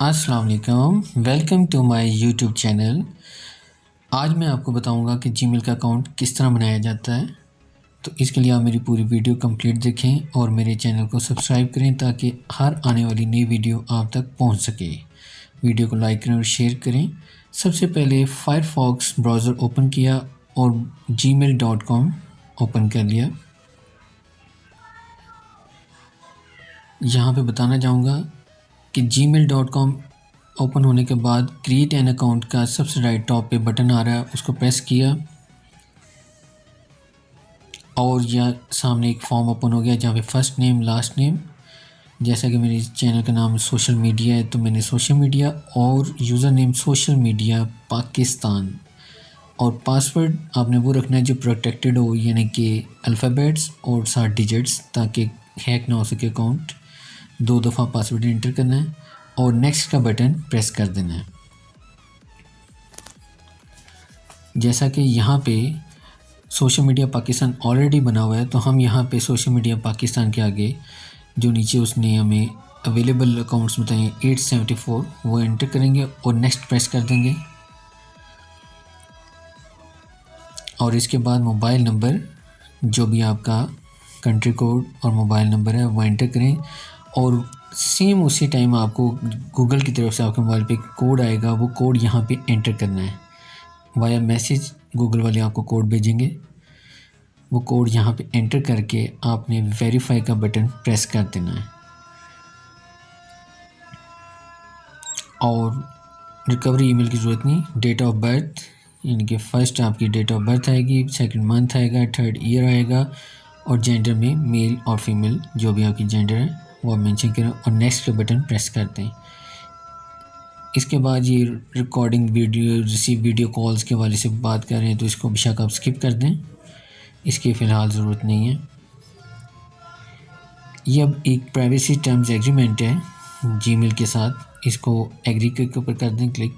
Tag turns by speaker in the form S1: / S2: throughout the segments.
S1: अस्सलाम वालेकुम, welcome to my YouTube channel. आज मैं आपको बताऊंगा कि जीमेल का अकाउंट किस तरह बनाया जाता है। तो इसके लिए आप मेरी पूरी वीडियो कंप्लीट देखें और मेरे चैनल को सब्सक्राइब करें ताकि हर आने वाली नई वीडियो आप तक पहुंच सके। वीडियो को लाइक करें और शेयर करें। सबसे पहले फायरफॉक्स ब्राउज़र ओपन किया और gmail.com ओपन कर लिया। यहाँ पे बताना चाहूँगा कि gmail.com ओपन होने के बाद क्रिएट एन अकाउंट का सबसे राइट टॉप पे बटन आ रहा है, उसको प्रेस किया और यह सामने एक फॉर्म ओपन हो गया जहाँ पे फर्स्ट नेम लास्ट नेम, जैसा कि मेरे चैनल का नाम सोशल मीडिया है तो मैंने सोशल मीडिया और user name social media Pakistan, और पासवर्ड आपने वो रखना है जो प्रोटेक्टेड हो, यानी कि अल्फ़ाबेट्स और 7 डिजिट्स, ताकि हैक ना हो सके अकाउंट। 2 दफ़ा पासवर्ड एंटर करना है और नेक्स्ट का बटन प्रेस कर देना है। जैसा कि यहाँ पे सोशल मीडिया पाकिस्तान ऑलरेडी बना हुआ है तो हम यहाँ पे सोशल मीडिया पाकिस्तान के आगे जो नीचे उसने हमें अवेलेबल अकाउंट्स बताए 874 वो एंटर करेंगे और नेक्स्ट प्रेस कर देंगे। और इसके बाद मोबाइल नंबर, जो भी आपका कंट्री कोड और मोबाइल नंबर है वो एंटर करें और सेम उसी टाइम आपको गूगल की तरफ से आपके मोबाइल पे कोड आएगा, वो कोड यहाँ पे एंटर करना है। वाया मैसेज गूगल वाले आपको कोड भेजेंगे, वो कोड यहाँ पे एंटर करके आपने वेरीफाई का बटन प्रेस कर देना है। और रिकवरी ईमेल की ज़रूरत नहीं। डेट ऑफ बर्थ, यानी कि फर्स्ट आपकी डेट ऑफ बर्थ आएगी, सेकंड मंथ आएगा, थर्ड ईयर आएगा, और जेंडर में मेल और फीमेल जो भी आपकी जेंडर है वो मेंशन करें और नेक्स्ट का बटन प्रेस कर दें। इसके बाद ये recording video receive video calls के वाले से बात कर रहे हैं तो इसको बेशक आप स्किप कर दें, इसकी फ़िलहाल ज़रूरत नहीं है। ये अब एक प्राइवेसी टर्म्स एग्रीमेंट है जीमेल के साथ, इसको एग्री के ऊपर कर दें क्लिक।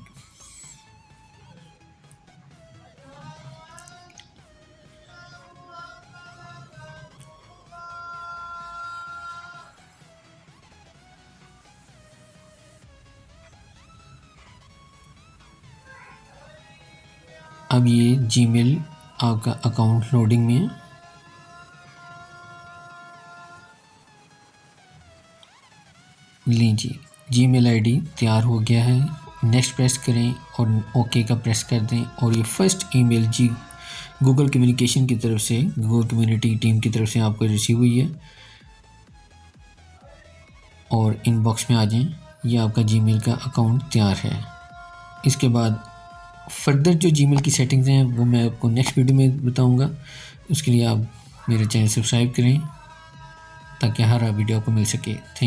S1: अब ये जीमेल आपका अकाउंट लोडिंग में है। लीजिए जीमेल आईडी तैयार हो गया है। नेक्स्ट प्रेस करें और ओके का प्रेस कर दें और ये फर्स्ट ईमेल गूगल कम्युनिकेशन की तरफ से, गूगल कम्युनिटी टीम की तरफ से आपको रिसीव हुई है और इनबॉक्स में आ जाएं। ये आपका जीमेल का अकाउंट तैयार है। इसके बाद फर्दर जो जीमेल की सेटिंग्स हैं वो मैं आपको नेक्स्ट वीडियो में बताऊंगा। उसके लिए आप मेरे चैनल सब्सक्राइब करें ताकि हर वीडियो आपको मिल सके।